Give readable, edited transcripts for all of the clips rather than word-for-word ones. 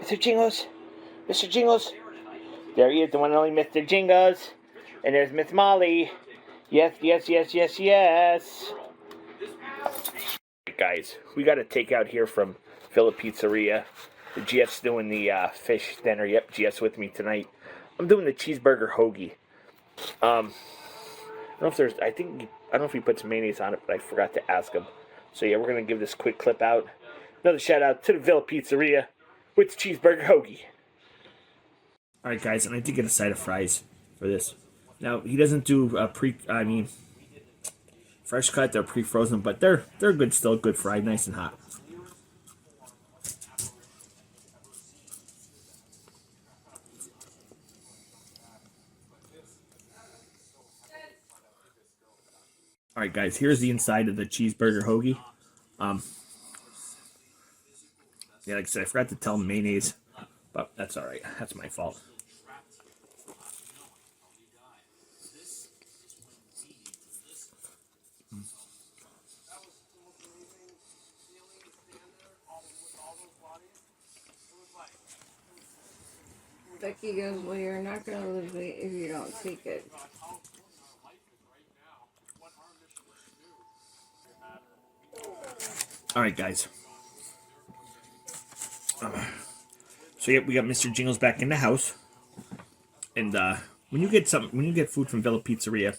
Mr. Jingles? Mr. Jingles? There he is, the one and only Mr. Jingles. And there's Miss Molly. Yes, yes, yes, yes, yes. Guys, we got a takeout here from Philip Pizzeria. The GF's doing the fish dinner. Yep, GF's with me tonight. I'm doing the cheeseburger hoagie. I don't know if there's, I don't know if he puts mayonnaise on it, but I forgot to ask him. So yeah, we're going to give this quick clip out. Another shout out to the Philip Pizzeria with the cheeseburger hoagie. Alright guys, and I did get a side of fries for this. Now, he doesn't do fresh cut, they're pre-frozen, but they're good still, good fried, nice and hot. Alright guys, here's the inside of the cheeseburger hoagie. Yeah, like I said, I forgot to tell him mayonnaise, but that's alright, that's my fault. Becky goes, well, you're not going to lose weight if you don't take it. Alright guys. So yeah, we got Mr. Jingles back in the house. And when you get food from Villa Pizzeria,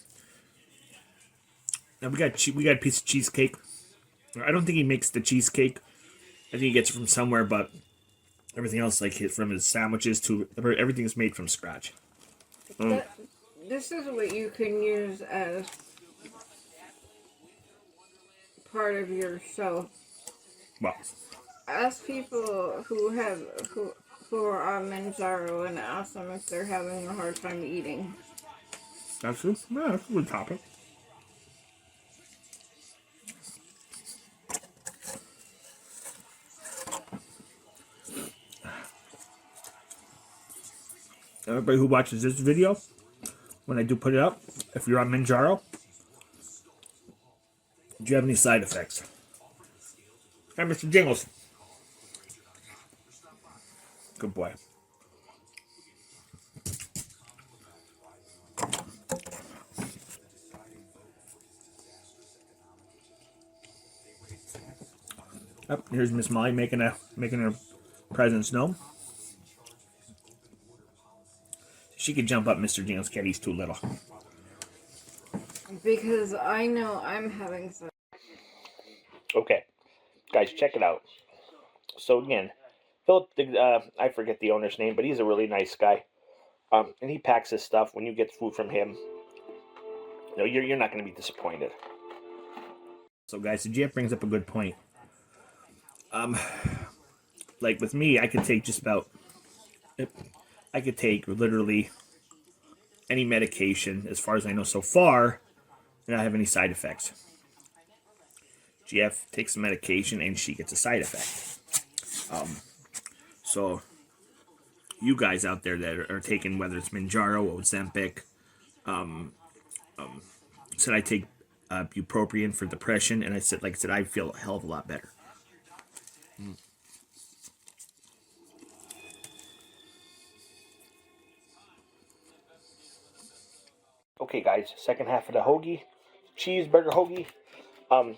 now we got a piece of cheesecake. I don't think he makes the cheesecake. I think he gets it from somewhere, but everything else, like from his sandwiches to everything is made from scratch. This is what you can use as part of your show. Well, ask people who are on Manjaro and ask them if they're having a hard time eating. That's a good topic. Everybody who watches this video, when I do put it up, if you're on Manjaro, do you have any side effects? Hey, Mr. Jingles. Good boy. Yep, here's Miss Molly making her presence known. She could jump up Mr. Jingles' cat. He's too little. Because I know I'm having some. Okay, guys, check it out. So again, Philip, I forget the owner's name, but he's a really nice guy. And he packs his stuff. When you get food from him, you're not going to be disappointed. So guys, the GF brings up a good point. Like with me, I could take literally any medication, as far as I know so far, and not have any side effects. GF takes the medication and she gets a side effect. So you guys out there that are taking, whether it's Manjaro or Ozempic, said I take bupropion for depression, and I said, I feel a hell of a lot better. Okay, guys, second half of the hoagie, cheeseburger hoagie. Well,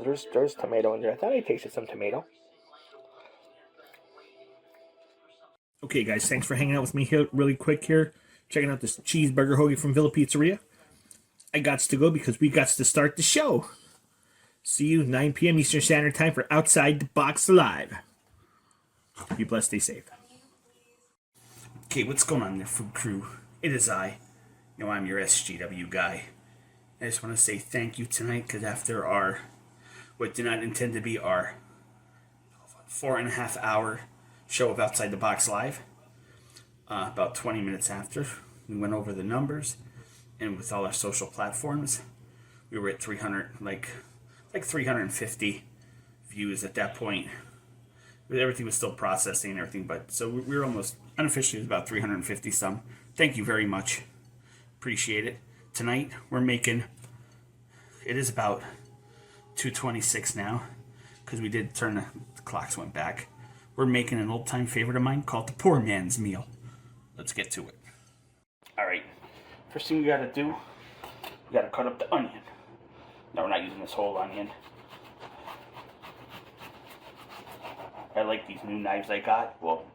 there's tomato in there. I thought I tasted some tomato. Okay, guys, thanks for hanging out with me here really quick here. Checking out this cheeseburger hoagie from Villa Pizzeria. I got to go because we got to start the show. See you 9 p.m. Eastern Standard Time for Outside the Box Live. Be blessed, stay safe. Okay, what's going on there, food crew? It is I. I'm your SGW guy. I just want to say thank you tonight, because after our, what did not intend to be our 4.5 hour show of Outside the Box Live, about 20 minutes after, we went over the numbers, and with all our social platforms, we were at 300, like 350 views at that point. Everything was still processing and everything, but so we were almost, unofficially, it was about 350 some. Thank you very much. Appreciate it. Tonight, we're making, it is about 2:26 now, because we did turn, the clocks went back. We're making an old-time favorite of mine called the poor man's meal. Let's get to it. All right, first thing we gotta do, we gotta cut up the onion. No, we're not using this whole onion. I like these new knives I got. Well,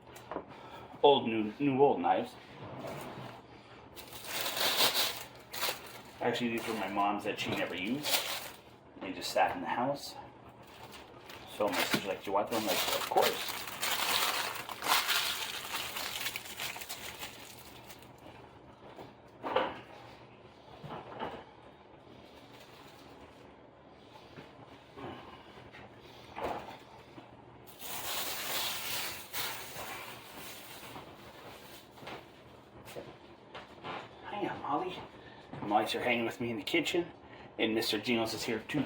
old knives. Actually, these were my mom's that she never used. They just sat in the house. So my sister's like, "Do you want them?" I'm like, "Of course." Hiya, Molly. Molly's here hanging with me in the kitchen, and Mr. Genos is here too.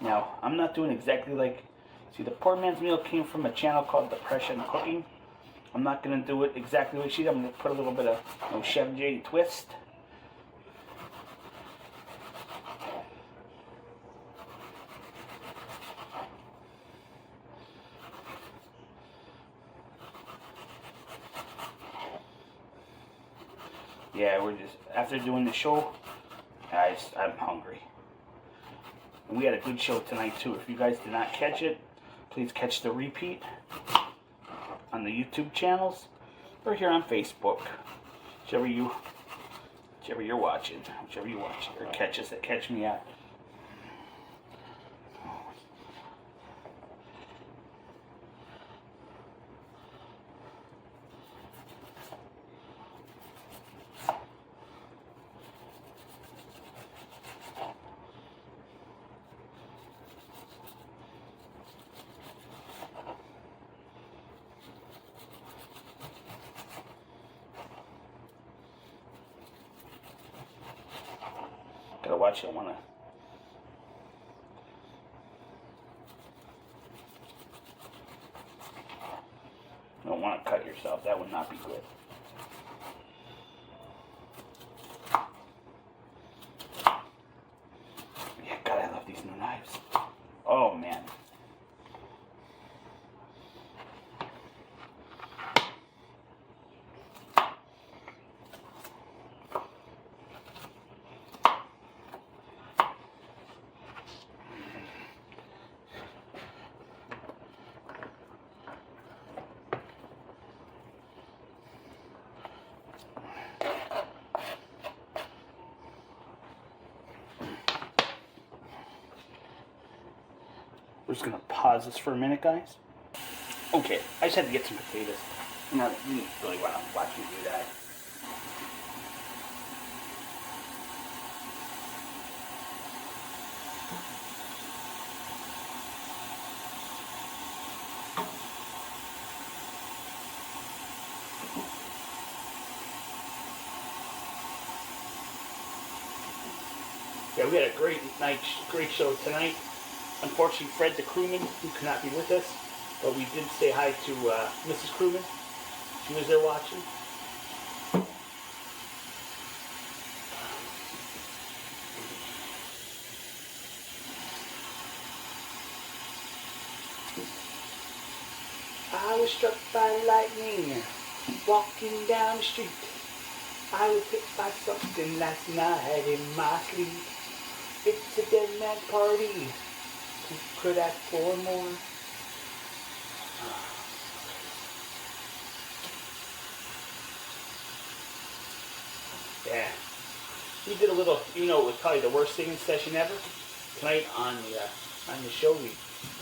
Now, I'm not doing exactly like, see, the poor man's meal came from a channel called Depression Cooking. I'm not going to do it exactly like she did. I'm going to put a little bit of Chef J twist. Yeah, we're just, after doing the show, I'm hungry. And we had a good show tonight too. If you guys did not catch it, please catch the repeat on the YouTube channels or here on Facebook. Whichever you're watching, whichever you watch, or catch me at. Gotta watch it. I wanna. You don't want to cut yourself. That would not be good. Yeah, God, I love these new knives. Oh man. We're just gonna pause this for a minute, guys. Okay, I just had to get some potatoes. You know, you didn't really want to watch me do that. Yeah, we had a great show tonight. Unfortunately, Fred the crewman, who could not be with us, but we did say hi to Mrs. Crewman. She was there watching. I was struck by lightning walking down the street. I was hit by something last night in my sleep. It's a dead man's party. Who could ask for more? Yeah. We did a little, you know, it was probably the worst singing session ever. Tonight on the show, we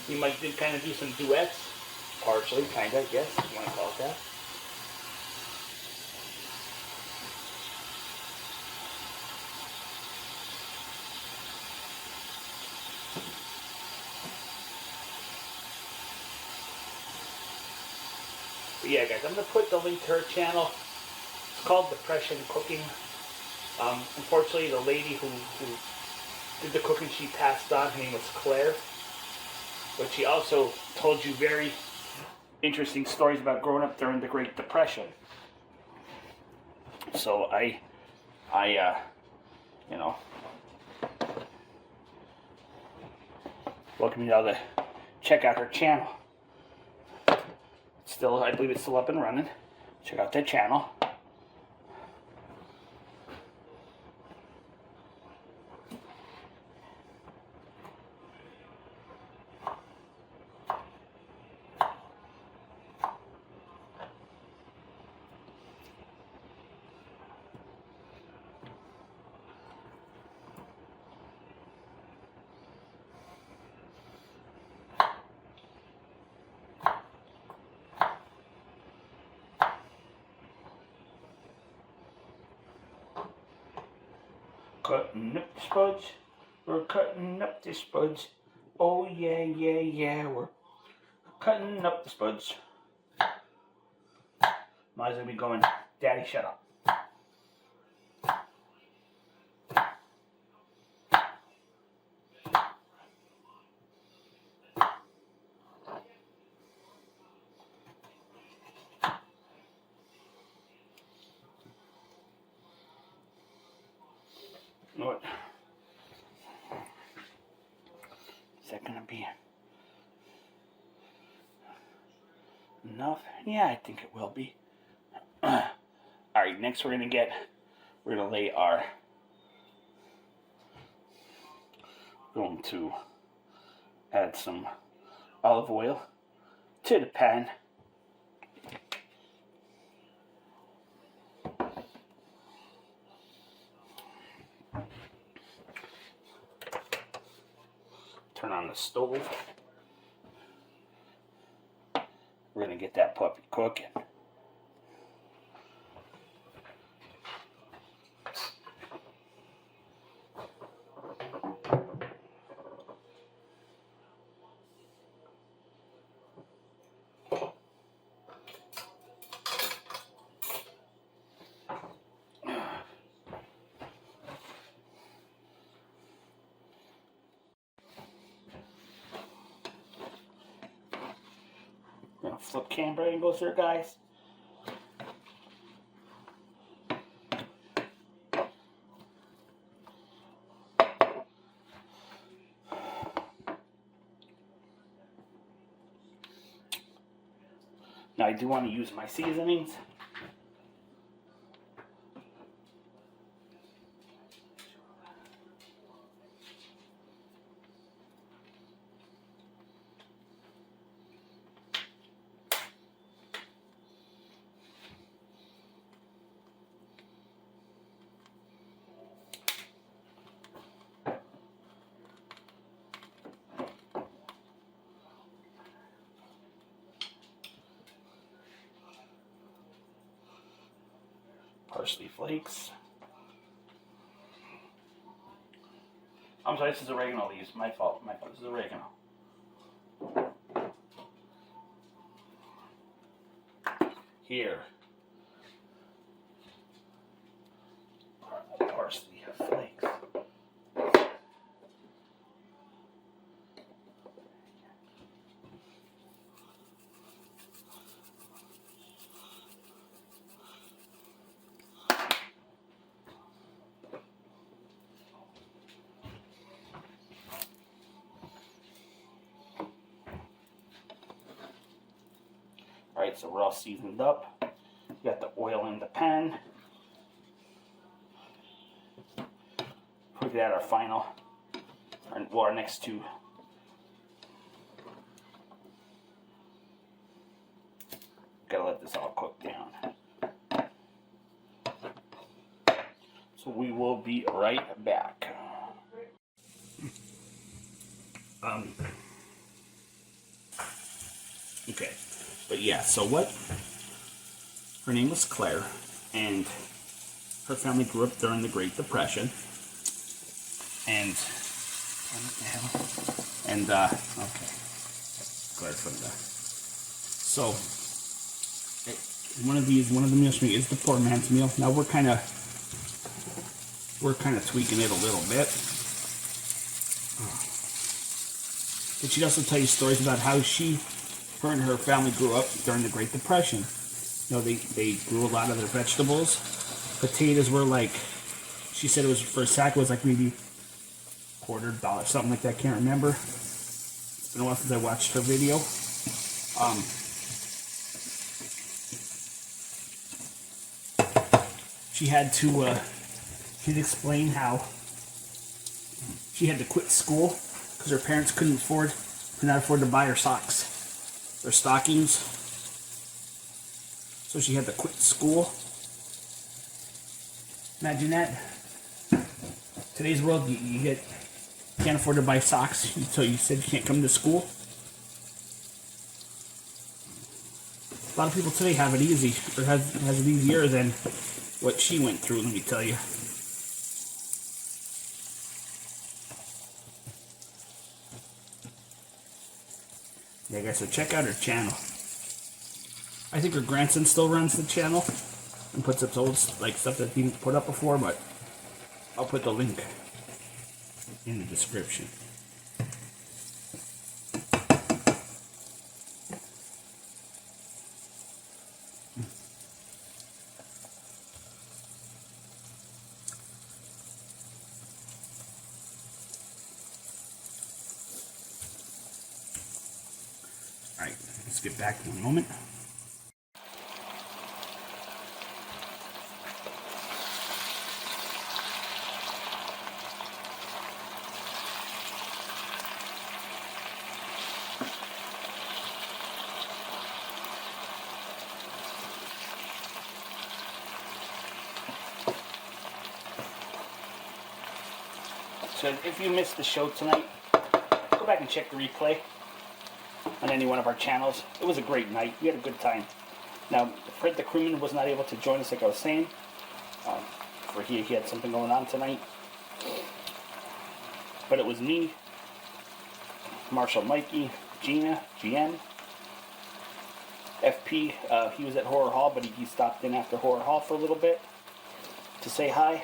We might kind of do some duets, partially, kind of, I guess, if you want to call it that. But yeah, guys, I'm going to put the link to her channel. It's called Depression Cooking. Unfortunately, the lady who did the cooking, she passed on. Her name was Claire. But she also told you very interesting stories about growing up during the Great Depression. So I you know, welcome you all to check out her channel. Still, I believe it's still up and running. Check out that channel. Cutting up the spuds. We're cutting up the spuds. Oh yeah, yeah, yeah. We're cutting up the spuds. Might as well be going, Daddy, shut up. What? Is that gonna be enough? Yeah, I think it will be. Alright, next we're gonna lay our, going to add some olive oil to the pan. Turn on the stove. We're gonna get that puppy cooking. Gonna flip camera angles here, guys. Now I do want to use my seasonings. Parsley flakes. I'm sorry, this is oregano leaves. My fault. My fault. This is oregano. Here. Parsley flakes. Alright, so we're all seasoned up. We got the oil in the pan. Put that our final, our next two. Gotta let this all cook down. So we will be right back. Okay. But yeah, so what? Her name was Claire, and her family grew up during the Great Depression. And, what the hell? And, okay. Claire from the, so, one of the meals is the poor man's meal. Now we're kind of tweaking it a little bit. But she'd also tell you stories about how her and her family grew up during the Great Depression. You know, they grew a lot of their vegetables. Potatoes were like, she said it was, for a sack, it was like maybe $0.25, something like that, can't remember. It's been a while since I watched her video. She'd explain how she had to quit school because her parents could not afford to buy her socks or stockings. So she had to quit school. Imagine that. Today's world, you can't afford to buy socks, so you said you can't come to school. A lot of people today have it easy, or has it easier than what she went through, let me tell you. Yeah, guys, so check out her channel. I think her grandson still runs the channel and puts up old stuff that he didn't put up before, but I'll put the link in the description. Alright, let's get back in a moment. So if you missed the show tonight, go back and check the replay on any one of our channels. It was a great night. We had a good time. Now, Fred the crewman was not able to join us like I was saying. He had something going on tonight. But it was me, Marshall Mikey, Gina, GM, FP. He was at Horror Hall, but he stopped in after Horror Hall for a little bit to say hi.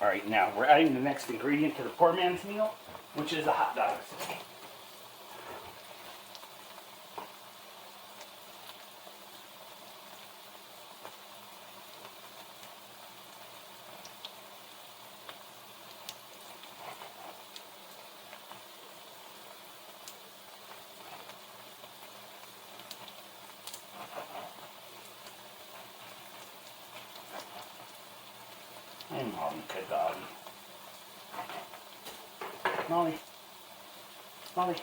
Alright, now we're adding the next ingredient to the poor man's meal, which is the hot dogs. And Molly, good doggy. Molly. Molly.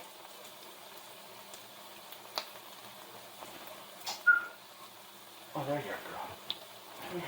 Oh, there you are, girl. There you go.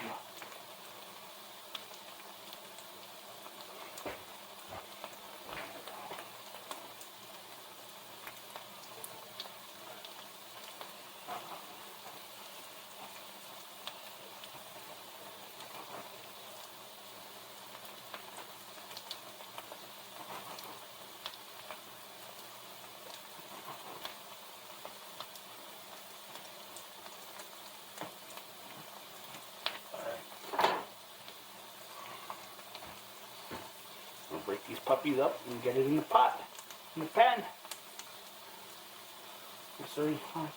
We'll break these puppies up and get it in the pot, in the pan. I'm sorry. All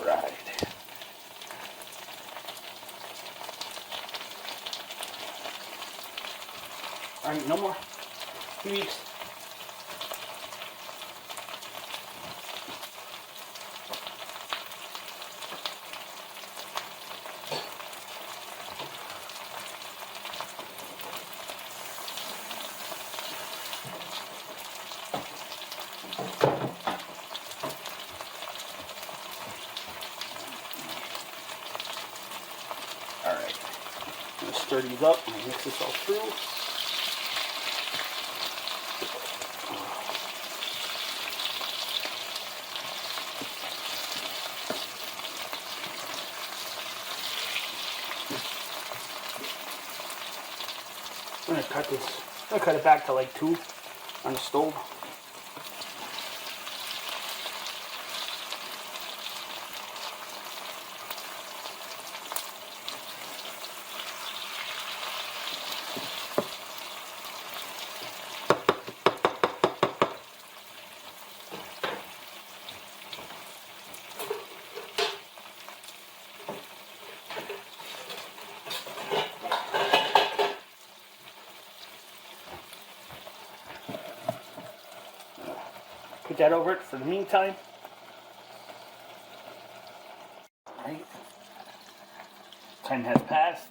right. All right, no more. 2 weeks. Alright. I'm going to stir these up and mix this all through. I'm going to cut this, I'm going to cut it back to like 2 on the stove. Put that over it for the meantime. Alright. Time has passed.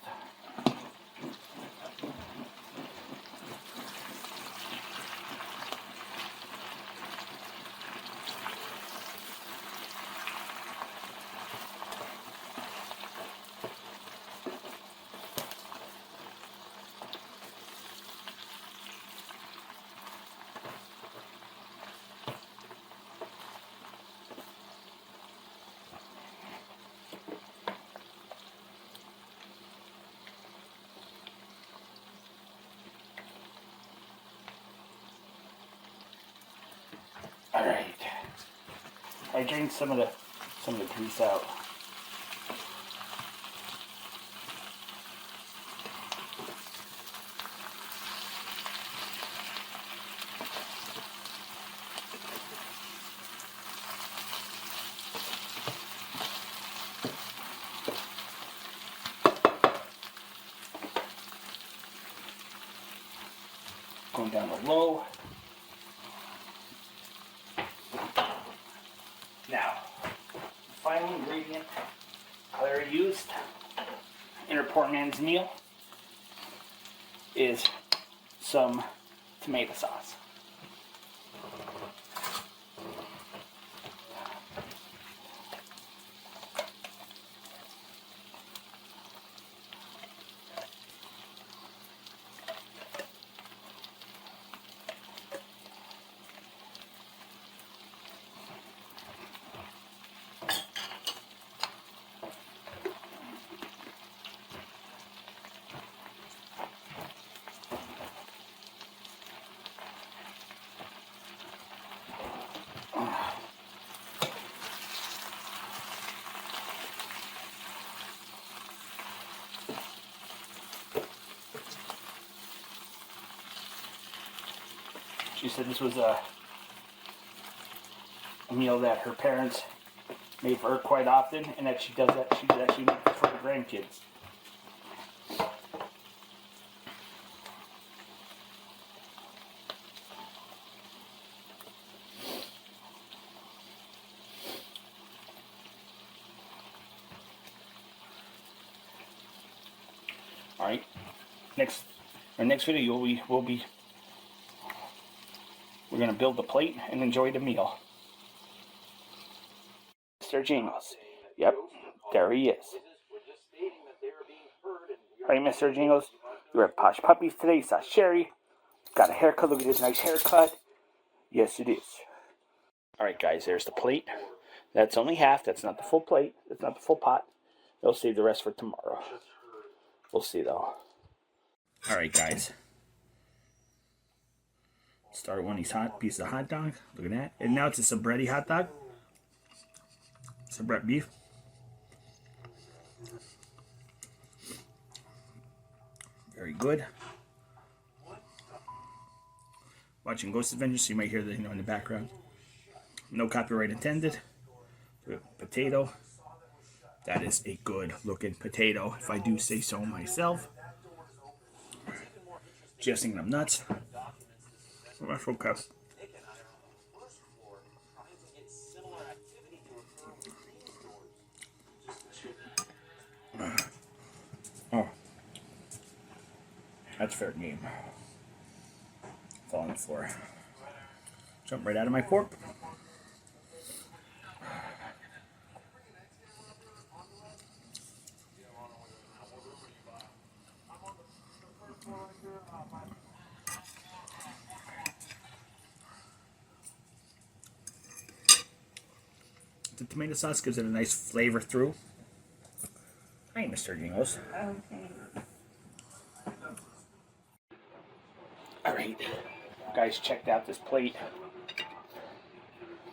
Alright. I drained some of the grease out. Going down to low. Now, final ingredient Claire used in her poor man's meal is some tomato sauce. She said this was a meal that her parents made for her quite often, and that she does that. She does actually make it for her grandkids. All right. Our next video we're gonna build the plate and enjoy the meal. Mr. Jingles. Yep, there he is. Alright, Mr. Jingles, you're at Posh Puppies today. You saw Sherry. Got a haircut. Look at this nice haircut. Yes, it is. Alright, guys, there's the plate. That's only half. That's not the full plate. That's not the full pot. They'll save the rest for tomorrow. We'll see, though. Alright, guys. Start one of these pieces of hot dog. Look at that. And now it's a Sabretti hot dog. Sabret beef. Very good. Watching Ghost Adventures, so you might hear that in the background. No copyright intended. Potato. That is a good looking potato, if I do say so myself. Just thinking I'm nuts. Mushroom cup. Oh, that's fair game. Fall on the floor. Jump right out of my fork. The tomato sauce gives it a nice flavor through. Hi, Mr. Jingles. Okay. Alright, guys, checked out this plate.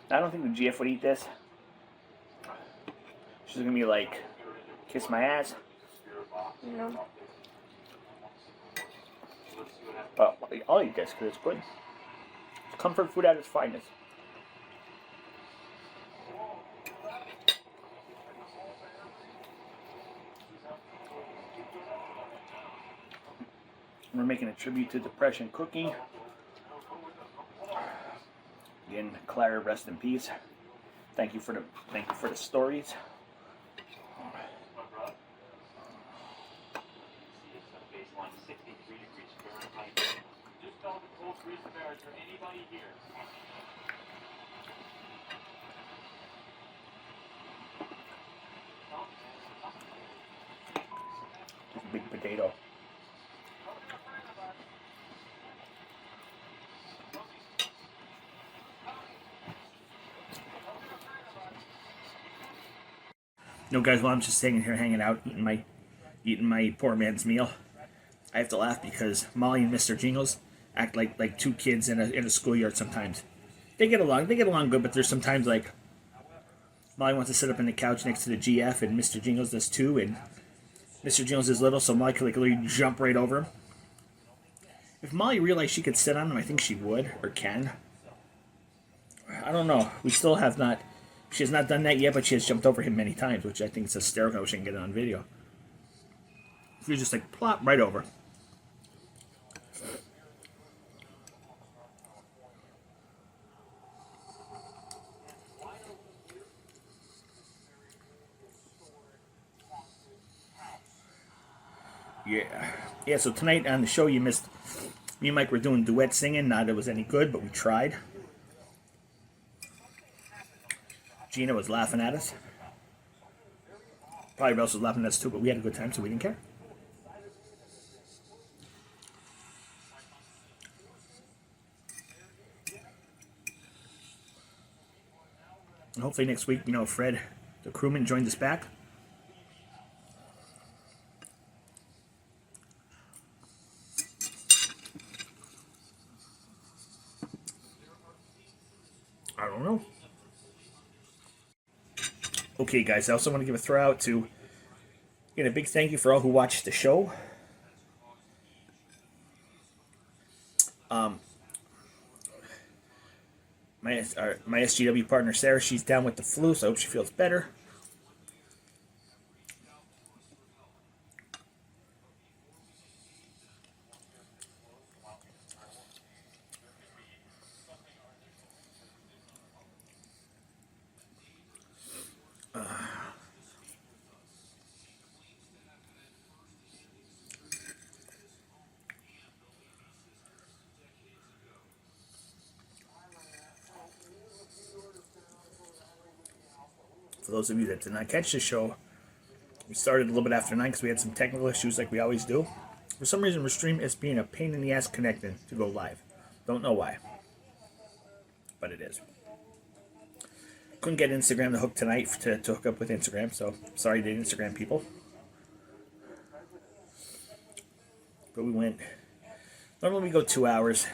I don't think the GF would eat this. She's gonna be like, kiss my ass. No. But I'll eat this because it's good. It's comfort food at its finest. We're making a tribute to Depression Cooking. Again, Clara, rest in peace. Thank you for the stories. Just a big potato. You know, guys, while I'm just sitting here hanging out, eating my poor man's meal, I have to laugh because Molly and Mr. Jingles act like two kids in a schoolyard sometimes. They get along good, but there's sometimes like Molly wants to sit up on the couch next to the GF, and Mr. Jingles does too, and Mr. Jingles is little, so Molly could like literally jump right over him. If Molly realized she could sit on him, I think she would, or can. I don't know. She has not done that yet, but she has jumped over him many times, which I think is hysterical. I wish I can get it on video. She just like plop right over. Yeah. So tonight on the show, you missed. Me and Mike were doing duet singing. Not that it was any good, but we tried. Gina was laughing at us. Probably Russ was laughing at us too, but we had a good time, so we didn't care. And hopefully next week, Fred, the crewman, joined us back. I don't know. Okay, guys, I also want to give a throw out to, a big thank you for all who watched the show. My SGW partner, Sarah, she's down with the flu, so I hope she feels better. For those of you that did not catch the show, we started a little bit after 9 because we had some technical issues like we always do. For some reason, Restream is being a pain in the ass connecting to go live. Don't know why, but it is. Couldn't get Instagram to hook tonight to hook up with Instagram, so sorry to Instagram people. But we went. Normally we go 2 hours.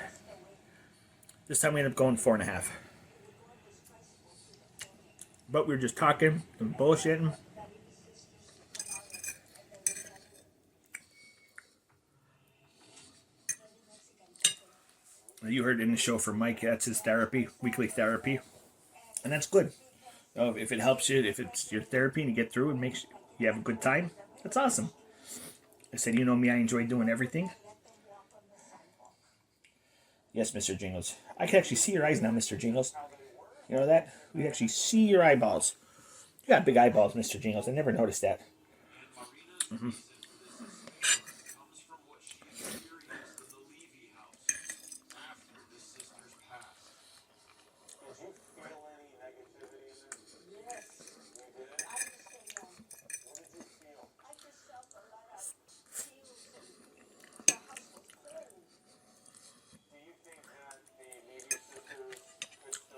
This time we ended up going 4.5. But we were just talking and bullshitting. You heard in the show from Mike, that's his therapy, weekly therapy. And that's good. If it helps you, if it's your therapy and you get through and makes you have a good time, that's awesome. I said, you know me, I enjoy doing everything. Yes, Mr. Jingles. I can actually see your eyes now, Mr. Jingles. You know that? We can actually see your eyeballs. You got big eyeballs, Mr. Jingles. I never noticed that. Mm-hmm.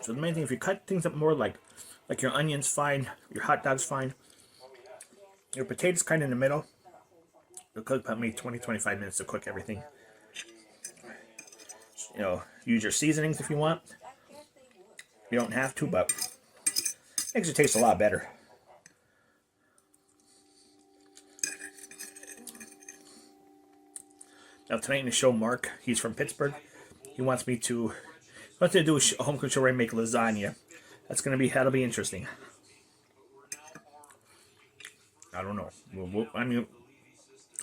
So the main thing, if you cut things up more like your onions fine, your hot dogs fine, your potatoes kind of in the middle, it'll cook about maybe 20-25 minutes to cook everything. You know, use your seasonings if you want. You don't have to, but makes it taste a lot better. Now tonight in the show, Mark, he's from Pittsburgh. He wants me to do a home cooked show where I make lasagna. That'll be interesting. I don't know. I mean,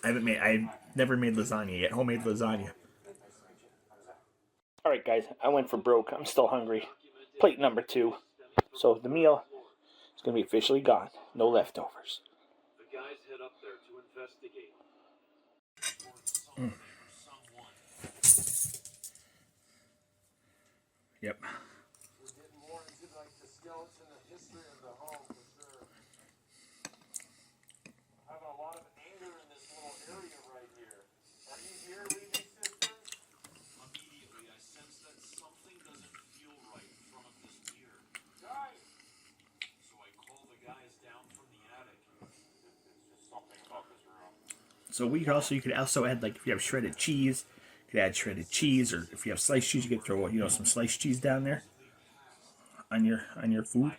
I've never made lasagna yet. Homemade lasagna. All right, guys. I went for broke. I'm still hungry. Plate number 2. So the meal is going to be officially gone. No leftovers. The guys head up there to investigate. Yep. We're getting more into like the skeleton, the history of the home for sure. Having a lot of anger in this little area right here. Are you here, Levy sisters? Immediately, I sense that something doesn't feel right from this pier. Guys! So I call the guys down from the attic. It's just something about this room. So you could also add, like, if you have shredded cheese, you could add shredded cheese, or if you have sliced cheese, you could throw, you know, some sliced cheese down there on your food.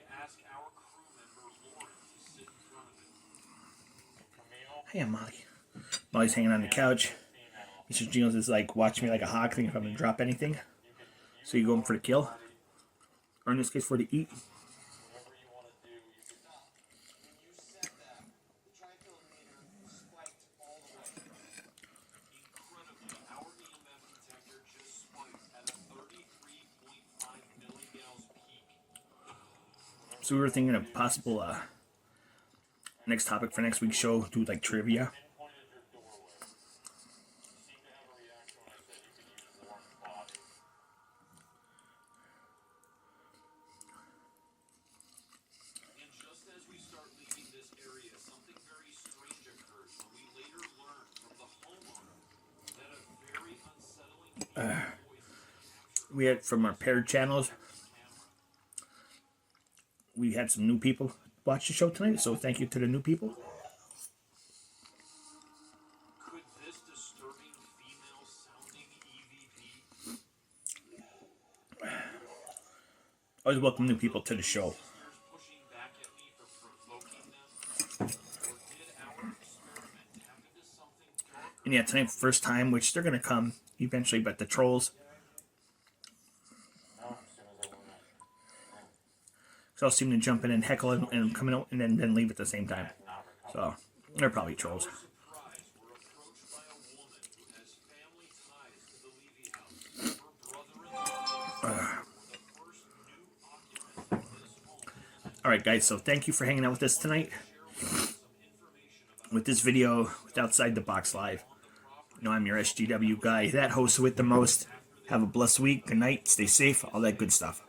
Hey, Molly. Molly's hanging on the couch. Mr. Gino's is like, watch me like a hawk, thinking if I'm gonna drop anything. So you go in for the kill, or in this case for the eat. So we were thinking of possible next topic for next week's show, do like trivia. And just as we start leaving this area, something very strange occurs when we later learn from the homeowner that a very unsettling voice. We had from our paired channels. We had some new people watch the show tonight, so thank you to the new people. Could this disturbing female sounding EVP Always welcome new people to the show. pushing back at me for provoking them? Or did our experiment tap into something darker? And yeah, tonight, first time, which they're going to come eventually, but the trolls. So I'll seem to jump in and heckle and come out and then leave at the same time. So they're probably trolls. Surprised, we're approached by a woman who has family ties to the Levy house. Her brother-in-law was the first new occupant of this home. Alright guys, so thank you for hanging out with us tonight. With this video, with Outside the Box Live. You know, I'm your SGW guy, that host with the most. Have a blessed week, good night, stay safe, all that good stuff.